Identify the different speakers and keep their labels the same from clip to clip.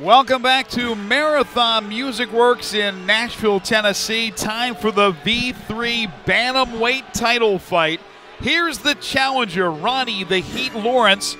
Speaker 1: Welcome back to Marathon Music Works in Nashville, Tennessee. Time for the V3 Bantamweight title fight. Here's the challenger, Ronnie the Heat Lawrence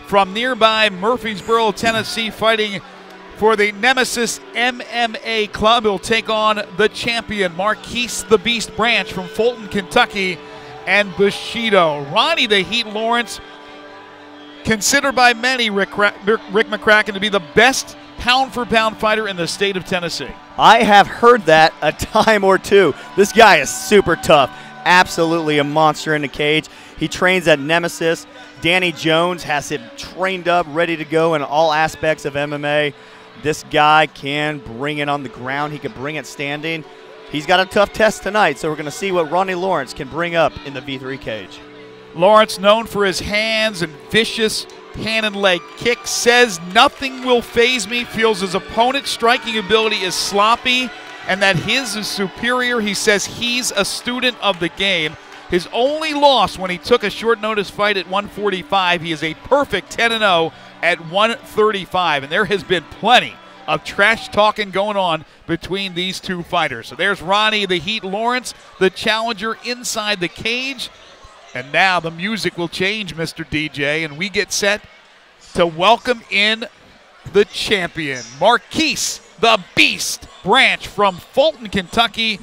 Speaker 1: from nearby Murfreesboro, Tennessee, fighting for the Nemesis MMA club. He'll take on the champion, Marquese the Beast Branch from Fulton, Kentucky, and Bushido. Ronnie the Heat Lawrence, considered by many, Rick McCracken, to be the best pound-for-pound fighter in the state of Tennessee.
Speaker 2: I have heard that a time or two. This guy is super tough. Absolutely a monster in the cage. He trains at Nemesis. Danny Jones has him trained up, ready to go in all aspects of MMA. This guy can bring it on the ground. He can bring it standing. He's got a tough test tonight, so we're going to see what Ronnie Lawrence can bring up in the V3 cage. Lawrence, known for his hands and vicious hand and leg kick, says nothing will faze me, feels his opponent's striking ability is sloppy and that his is superior. He says he's a student of the game. His only loss when he took a short notice fight at 145, he is a perfect 10-0 at 135, and there has been plenty of trash talking going on between these two fighters. So there's Ronnie the Heat Lawrence, the challenger, inside the cage. And now the music will change, Mr. DJ, and we get set to welcome in the champion, Marquese the Beast Branch from Fulton, Kentucky,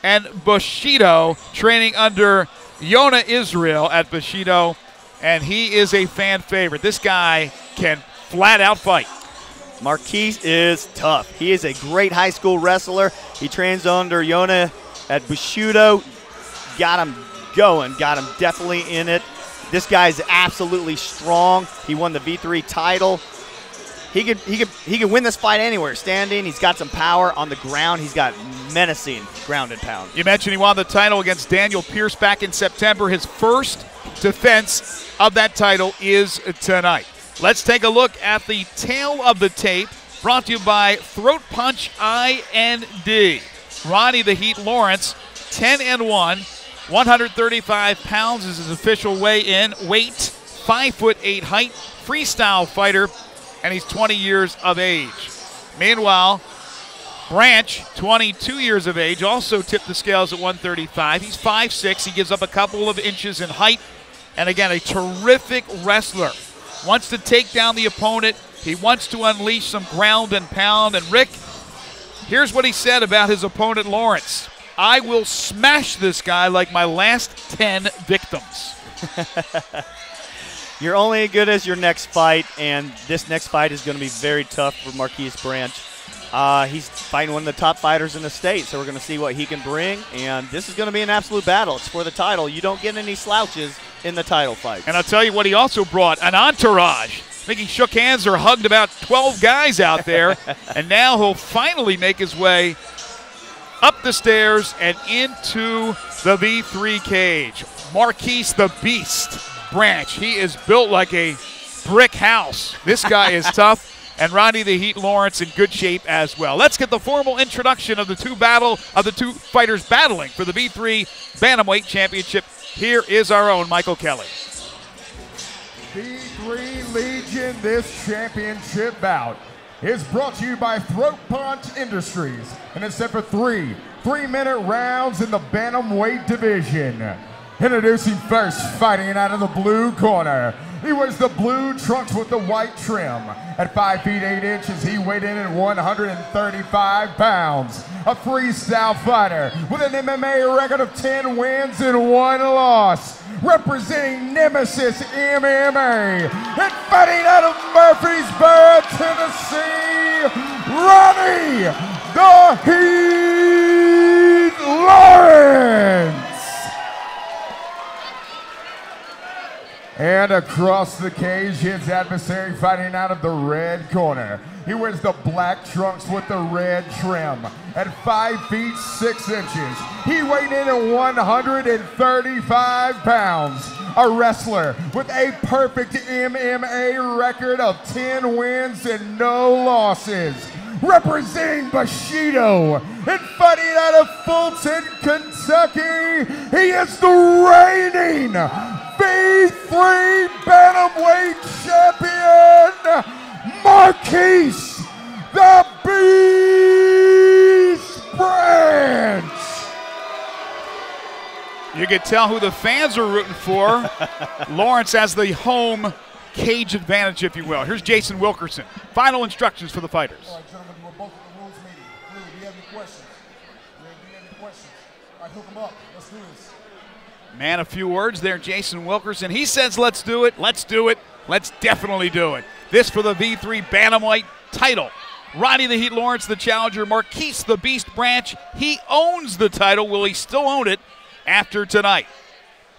Speaker 2: and Bushido, training under Yona Israel at Bushido, and he is a fan favorite. This guy can flat out fight. Marquese is tough. He is a great high school wrestler. He trains under Yona at Bushido. Got him going, got him definitely in it. This guy's absolutely strong. He won the V3 title. He could win this fight anywhere. Standing, he's got some power. On the ground, he's got menacing ground and pound. You mentioned he won the title against Daniel Pierce back in September. His first defense of that title is tonight. Let's take a look at the tail of the tape, brought to you by Throat Punch IND. Ronnie the Heat Lawrence, 10-1. 135 pounds is his official weigh-in. Weight, 5'8" height, freestyle fighter, and he's 20 years of age. Meanwhile, Branch, 22 years of age, also tipped the scales at 135. He's 5'6". He gives up a couple of inches in height, and again, a terrific wrestler. Wants to take down the opponent. He wants to unleash some ground and pound. And Rick, here's what he said about his opponent, Lawrence. I will smash this guy like my last 10 victims. You're only as good as your next fight, and this next fight is going to be very tough for Marquese Branch. He's fighting one of the top fighters in the state, so we're going to see what he can bring, and this is going to be an absolute battle. It's for the title. You don't get any slouches in the title fight. And I'll tell you what he also brought, an entourage. I think he shook hands or hugged about 12 guys out there, and now he'll finally make his way up the stairs and into the V3 cage. Marquese the Beast Branch. He is built like a brick house. This guy is tough. And Ronnie the Heat Lawrence in good shape as well. Let's get the formal introduction of the two fighters battling for the V3 Bantamweight Championship. Here is our own Michael Kelly.
Speaker 3: V3 Legion, this championship bout is brought to you by Throat Punch Industries, and it's set for three-minute rounds in the Bantamweight division. Introducing first, fighting out of the blue corner. He wears the blue trunks with the white trim. At 5 feet 8 inches, he weighed in at 135 pounds. A freestyle fighter with an MMA record of 10 wins and 1 loss. Representing Nemesis MMA and fighting out of Murfreesboro, Tennessee, Ronnie the Heat Lawrence. And across the cage, his adversary fighting out of the red corner. He wears the black trunks with the red trim. At 5 feet 6 inches, he weighed in at 135 pounds. A wrestler with a perfect MMA record of 10 wins and no losses. Representing Bushido and fighting out of Fulton, Kentucky, he is the reigning V3 Bantamweight Champion, Marquese the Beast Branch.
Speaker 1: You can tell who the fans are rooting for. Lawrence has the home cage advantage, if you will. Here's Jason Wilkerson. Final instructions for the fighters.
Speaker 4: All right, gentlemen, we're both at the rules meeting. Really, do you have any questions? Do you have any questions? All right, hook them up. Let's do this.
Speaker 1: Man, a few words there, Jason Wilkerson. He says, let's do it, let's do it, let's definitely do it. This for the V3 Bantamweight title. Ronnie the Heat Lawrence, the challenger. Marquese, the Beast Branch. He owns the title. Will he still own it after tonight?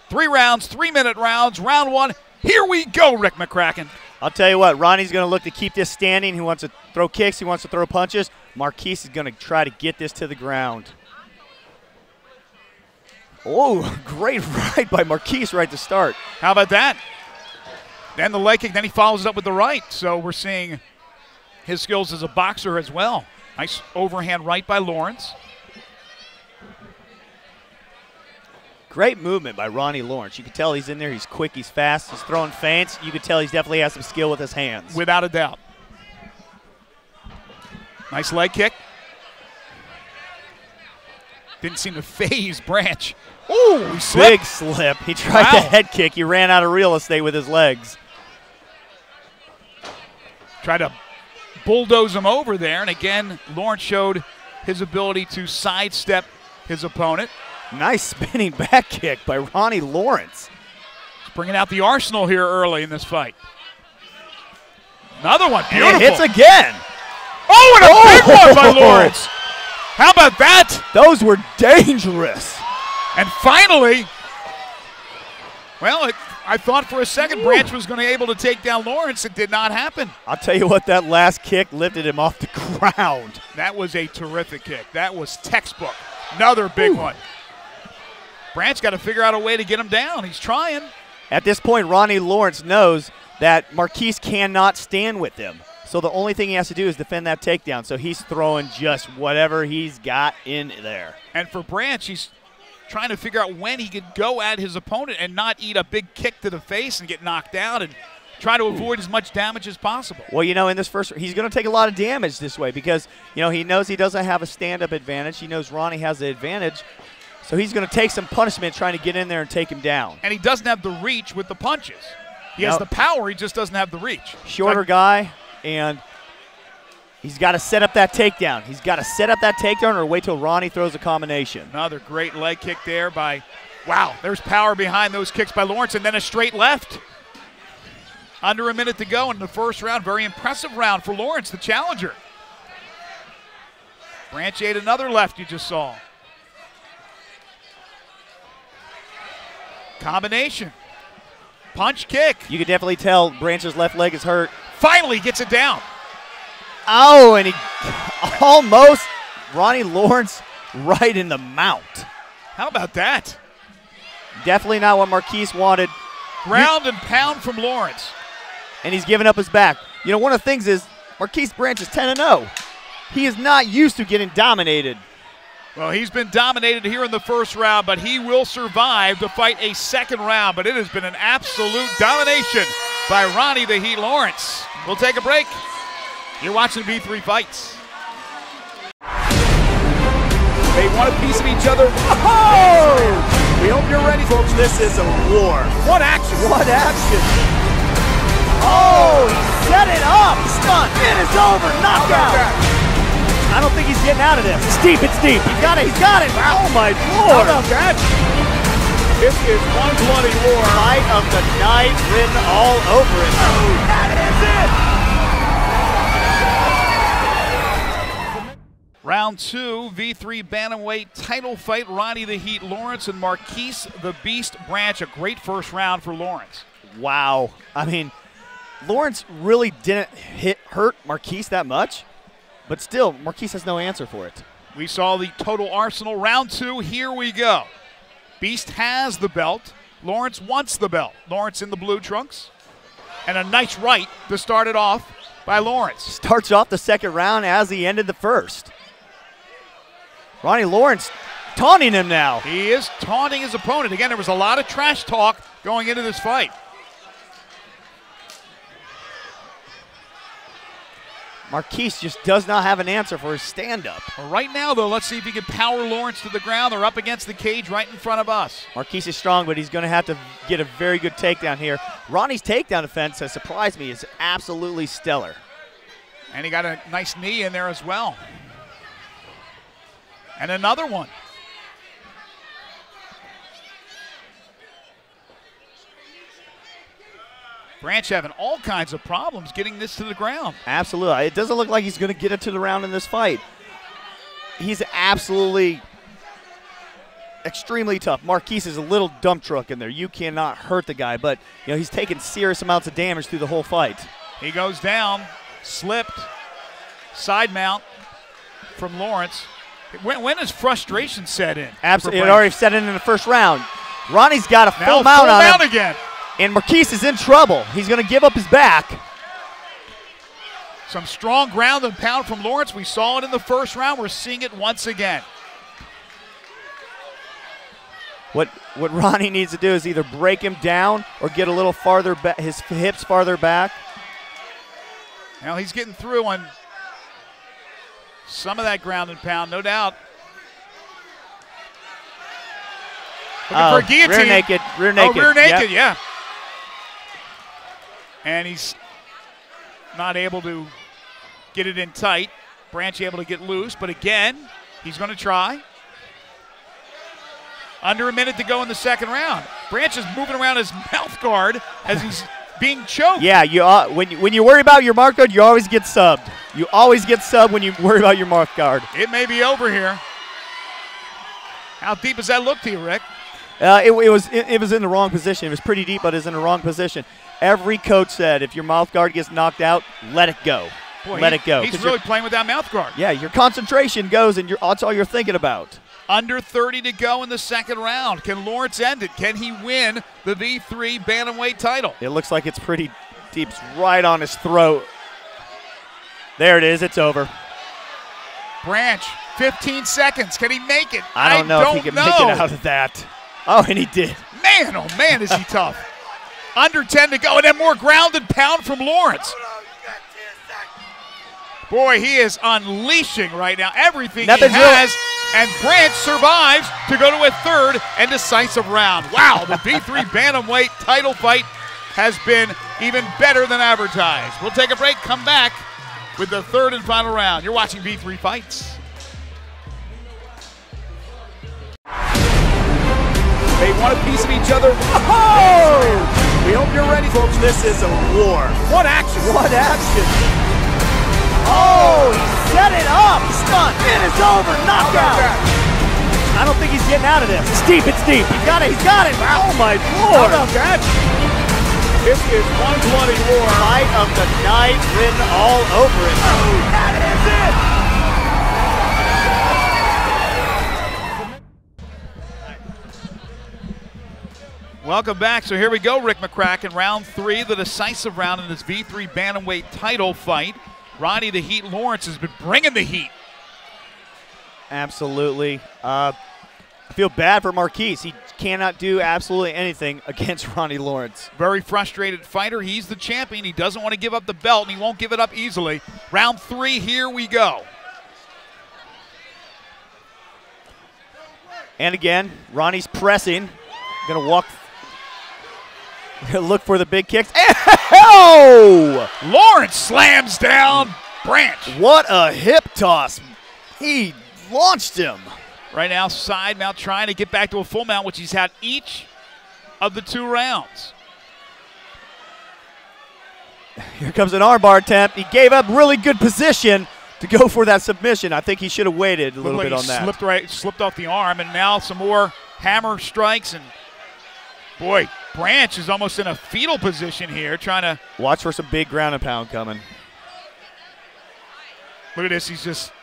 Speaker 1: 3 rounds, 3-minute rounds. Round 1, here we go, Rick McCracken.
Speaker 2: I'll tell you what, Ronnie's going to look to keep this standing. He wants to throw kicks. He wants to throw punches. Marquese is going to try to get this to the ground. Oh, great right by Marquese right to start.
Speaker 1: How about that? Then the leg kick, then he follows it up with the right. So we're seeing his skills as a boxer as well. Nice overhand right by Lawrence.
Speaker 2: Great movement by Ronnie Lawrence. You can tell he's in there. He's quick. He's fast. He's throwing feints. You can tell he definitely has some skill with his hands.
Speaker 1: Without a doubt. Nice leg kick. Didn't seem to phase Branch. Ooh, he slipped.
Speaker 2: Big slip. He tried the head kick. He ran out of real estate with his legs.
Speaker 1: Tried to bulldoze him over there. And again, Lawrence showed his ability to sidestep his opponent.
Speaker 2: Nice spinning back kick by Ronnie Lawrence.
Speaker 1: He's bringing out the arsenal here early in this fight. Another one. Beautiful.
Speaker 2: And it hits again.
Speaker 1: Oh, and a big one by Lawrence. How about that?
Speaker 2: Those were dangerous.
Speaker 1: And finally, well, I thought for a second Branch was going to be able to take down Lawrence. It did not happen.
Speaker 2: I'll tell you what, that last kick lifted him off the ground.
Speaker 1: That was a terrific kick. That was textbook. Another big one. Branch got to figure out a way to get him down. He's trying.
Speaker 2: At this point, Ronnie Lawrence knows that Marquese cannot stand with him. So the only thing he has to do is defend that takedown. So he's throwing just whatever he's got in there.
Speaker 1: And for Branch, he's trying to figure out when he could go at his opponent and not eat a big kick to the face and get knocked out and try to avoid as much damage as possible.
Speaker 2: Well, you know, in this first, he's going to take a lot of damage this way because, you know, he knows he doesn't have a stand-up advantage. He knows Ronnie has the advantage. So he's going to take some punishment trying to get in there and take him down.
Speaker 1: And he doesn't have the reach with the punches. He has the power, he just doesn't have the reach.
Speaker 2: Shorter guy, and he's got to set up that takedown. He's got to set up that takedown or wait till Ronnie throws a combination.
Speaker 1: Another great leg kick there by, wow, there's power behind those kicks by Lawrence, and then a straight left. Under a minute to go in the first round. Very impressive round for Lawrence, the challenger. Branch ate another left you just saw. Combination. Punch kick.
Speaker 2: You can definitely tell Branch's left leg is hurt.
Speaker 1: Finally gets it down.
Speaker 2: Oh, and he almost, Ronnie Lawrence right in the mount.
Speaker 1: How about that?
Speaker 2: Definitely not what Marquese wanted.
Speaker 1: Ground and pound from Lawrence.
Speaker 2: And he's giving up his back. You know, one of the things is Marquese Branch is 10-0. He is not used to getting dominated.
Speaker 1: Well, he's been dominated here in the first round, but he will survive to fight a second round. But it has been an absolute domination by Ronnie the Heat Lawrence. We'll take a break. You're watching V3 Fights. They want a piece of each other. Oh! We hope you're ready, folks.
Speaker 2: This is a war.
Speaker 1: What action?
Speaker 2: What action? Oh, he set it up. Stunned. It is over. Knockout. I don't think he's getting out of this. It's deep. It's deep. He's got it. He's got it. Oh, my Lord.
Speaker 1: How about that? This is one bloody war.
Speaker 2: Fight of the night written all over it.
Speaker 1: Oh, that is it. Round 2, V3 Bantamweight title fight. Ronnie the Heat Lawrence and Marquese the Beast Branch. A great first round for Lawrence.
Speaker 2: Wow. I mean, Lawrence really didn't hurt Marquese that much. But still, Marquese has no answer for it.
Speaker 1: We saw the total arsenal. Round 2, here we go. Beast has the belt. Lawrence wants the belt. Lawrence in the blue trunks. And a nice right to start it off by Lawrence.
Speaker 2: Starts off the second round as he ended the first. Ronnie Lawrence taunting him now.
Speaker 1: He is taunting his opponent. Again, there was a lot of trash talk going into this fight.
Speaker 2: Marquese just does not have an answer for his stand-up.
Speaker 1: Well, right now, though, let's see if he can power Lawrence to the ground. They're up against the cage right in front of us.
Speaker 2: Marquese is strong, but he's going to have to get a very good takedown here. Ronnie's takedown defense has surprised me. It's absolutely stellar.
Speaker 1: And he got a nice knee in there as well. And another one. Branch having all kinds of problems getting this to the ground.
Speaker 2: Absolutely. It doesn't look like he's going to get it to the ground in this fight. He's absolutely extremely tough. Marquese is a little dump truck in there. You cannot hurt the guy, but he's taken serious amounts of damage through the whole fight.
Speaker 1: He goes down, slipped, side mount from Lawrence. When does frustration set in?
Speaker 2: Absolutely. It already set in the first round. Ronnie's got a full
Speaker 1: now
Speaker 2: mount on him.
Speaker 1: Again.
Speaker 2: And Marquese is in trouble. He's going to give up his back.
Speaker 1: Some strong ground and pound from Lawrence. We saw it in the first round. We're seeing it once again.
Speaker 2: What Ronnie needs to do is either break him down or get a little farther back, his hips farther back.
Speaker 1: Now he's getting through on some of that ground and pound, no doubt. Looking for a guillotine.
Speaker 2: Rear naked.
Speaker 1: Rear naked, yeah. And he's not able to get it in tight. Branch able to get loose, but again, he's going to try. Under a minute to go in the second round. Branch is moving around his mouth guard as he's being choked.
Speaker 2: Yeah, when you worry about your mouth guard, you always get subbed. You always get subbed when you worry about your mouth guard.
Speaker 1: It may be over here. How deep does that look to you, Rick?
Speaker 2: It was in the wrong position. It was pretty deep, but it's in the wrong position. Every coach said if your mouth guard gets knocked out, let it go.
Speaker 1: Boy,
Speaker 2: let it go.
Speaker 1: He's really playing with that mouth guard.
Speaker 2: Yeah, your concentration goes, and that's all you're thinking about.
Speaker 1: Under 30 to go in the second round. Can Lawrence end it? Can he win the V3 Bantamweight title?
Speaker 2: It looks like it's pretty deep. It's right on his throat. There it is. It's over.
Speaker 1: Branch, 15 seconds. Can he make it?
Speaker 2: I don't know if he can make it out of that. Oh, and he did.
Speaker 1: Man, oh man, is he tough. Under 10 to go, and then more ground and pound from Lawrence. Boy, he is unleashing right now everything he has, and Branch survives to go to a third and decisive round. Wow, the V3 Bantamweight title fight has been even better than advertised. We'll take a break, come back with the third and final round. You're watching V3 Fights.
Speaker 5: They want a piece of each other. Oh! We hope you're ready, folks.
Speaker 2: This is a war.
Speaker 5: What action?
Speaker 2: What action? Oh, he set it up. He's stunned. It is over. Knockout. I don't think he's getting out of this. It's deep. It's deep. He's got it. He's got it. Oh, my Lord.
Speaker 5: How about that? This is one bloody war.
Speaker 2: Fight of the night written all over it.
Speaker 5: Oh, that is it.
Speaker 1: Welcome back. So here we go, Rick McCracken. Round 3, the decisive round in this V3 Bantamweight title fight. Ronnie the Heat Lawrence has been bringing the heat.
Speaker 2: Absolutely. I feel bad for Marquese. He cannot do absolutely anything against Ronnie Lawrence.
Speaker 1: Very frustrated fighter. He's the champion. He doesn't want to give up the belt, and he won't give it up easily. Round 3, here we go.
Speaker 2: And again, Ronnie's pressing. Going to walk. Look for the big kicks. Oh!
Speaker 1: Lawrence slams down Branch.
Speaker 2: What a hip toss. He launched him.
Speaker 1: Right now, side mount trying to get back to a full mount, which he's had each of the 2 rounds.
Speaker 2: Here comes an armbar attempt. He gave up really good position to go for that submission. I think he should have waited a little bit on that.
Speaker 1: Slipped off the arm, and now some more hammer strikes, and boy, Branch is almost in a fetal position here, trying to
Speaker 2: watch for some big ground and pound coming.
Speaker 1: Look at this. He's just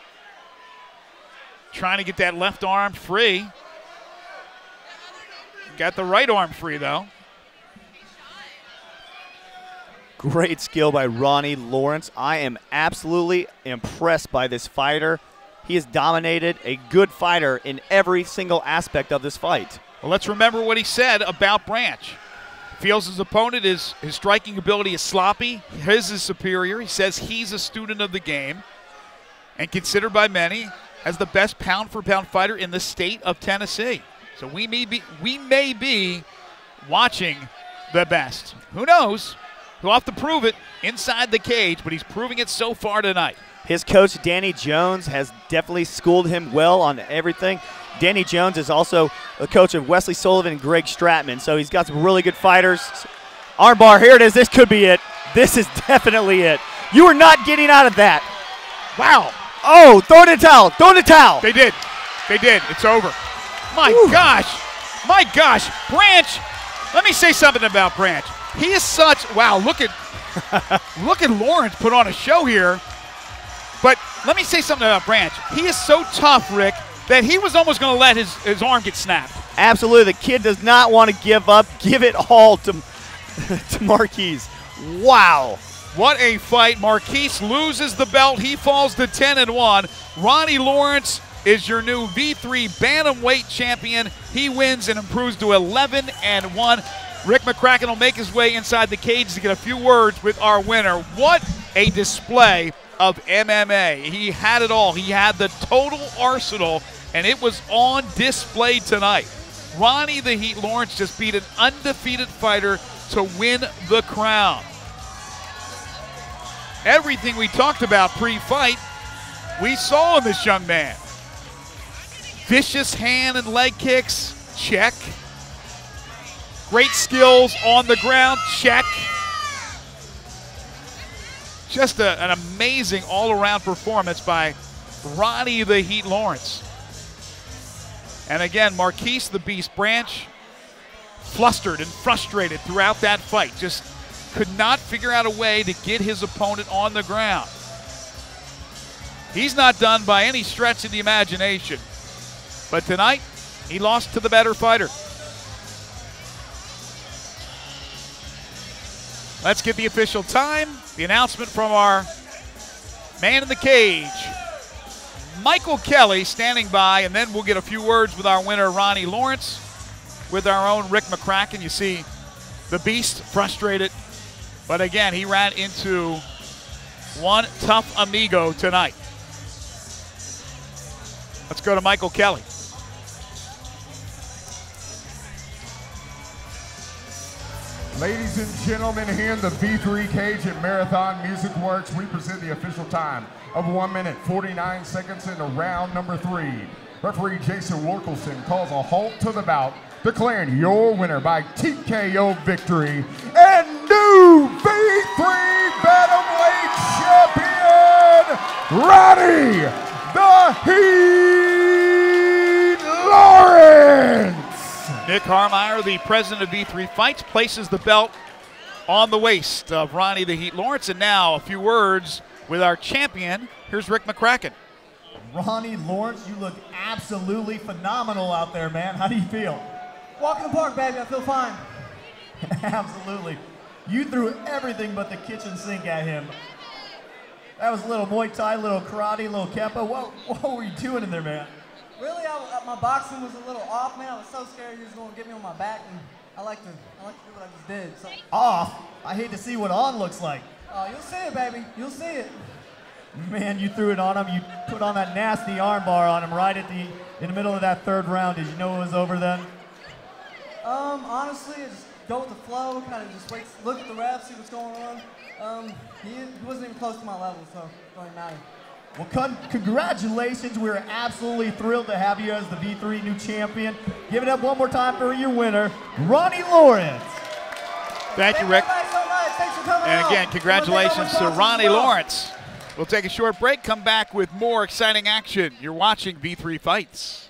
Speaker 1: trying to get that left arm free. Got the right arm free, though.
Speaker 2: Great skill by Ronnie Lawrence. I am absolutely impressed by this fighter. He has dominated, a good fighter in every single aspect of this fight.
Speaker 1: Well, let's remember what he said about Branch. feels his opponent his striking ability is sloppy. His is superior. He says he's a student of the game and considered by many as the best pound-for-pound fighter in the state of Tennessee. So we may be watching the best. Who knows? He'll have to prove it inside the cage, but he's proving it so far tonight.
Speaker 2: His coach, Danny Jones, has definitely schooled him well on everything. Danny Jones is also the coach of Wesley Sullivan and Greg Stratman, so he's got some really good fighters. Armbar, here it is. This could be it. This is definitely it. You are not getting out of that.
Speaker 1: Wow.
Speaker 2: Oh, throw in the towel. Throw in the towel.
Speaker 1: They did. They did. It's over. My gosh. My gosh. Branch, let me say something about Branch. He is such, wow, look at Lawrence put on a show here. But let me say something about Branch. He is so tough, Rick, that he was almost going to let his arm get snapped.
Speaker 2: Absolutely. The kid does not want to give up. Give it all to Marquese. Wow.
Speaker 1: What a fight. Marquese loses the belt. He falls to 10-1. Ronnie Lawrence is your new V3 Bantamweight champion. He wins and improves to 11-1. Rick McCracken will make his way inside the cage to get a few words with our winner. What a display of MMA. He had it all. He had the total arsenal, and it was on display tonight. Ronnie the Heat Lawrence just beat an undefeated fighter to win the crown. Everything we talked about pre-fight, we saw in this young man. Vicious hand and leg kicks, check. Great skills on the ground, check. Just an amazing all-around performance by Ronnie the Heat Lawrence. And again, Marquese the Beast Branch, flustered and frustrated throughout that fight. Just could not figure out a way to get his opponent on the ground. He's not done by any stretch of the imagination. But tonight, he lost to the better fighter. Let's get the official time. The announcement from our man in the cage, Michael Kelly, standing by, and then we'll get a few words with our winner, Ronnie Lawrence, with our own Rick McCracken. You see the Beast frustrated, but again, he ran into one tough amigo tonight. Let's go to Michael Kelly.
Speaker 3: Ladies and gentlemen, here in the V3 cage at Marathon Music Works, we present the official time of 1 minute, 49 seconds into round number 3. Referee Jason Wilkerson calls a halt to the bout, declaring your winner by TKO victory and new V3 Bantamweight champion, Ronnie the Heat Lawrence.
Speaker 1: Nick Harmeyer, the president of V3 Fights, places the belt on the waist of Ronnie the Heat Lawrence. And now a few words with our champion. Here's Rick McCracken.
Speaker 6: Ronnie Lawrence, you look absolutely phenomenal out there, man. How do you feel? Walk in the park, baby. I feel fine. Absolutely. You threw everything but the kitchen sink at him. That was a little Muay Thai, a little karate, a little kempo. What were you doing in there, man?
Speaker 7: Really, my boxing was a little off, man. I was so scared he was going to get me on my back, and I like to do what I just did. So.
Speaker 6: Off? I hate to see what on looks like.
Speaker 7: Oh, you'll see it, baby. You'll see it.
Speaker 6: Man, you threw it on him. You put on that nasty arm bar on him right in the middle of that third round. Did you know it was over then?
Speaker 7: Honestly, I just go with the flow, kind of just wait, look at the refs, see what's going on. He wasn't even close to my level, so it don't even matter.
Speaker 6: Well, congratulations. We're absolutely thrilled to have you as the V3 new champion. Give it up one more time for your winner, Ronnie Lawrence.
Speaker 1: Thank you, Rick.
Speaker 7: Thank you so much. Thanks for coming
Speaker 1: And
Speaker 7: out.
Speaker 1: again, congratulations to Ronnie Lawrence. We'll take a short break, come back with more exciting action. You're watching V3 Fights.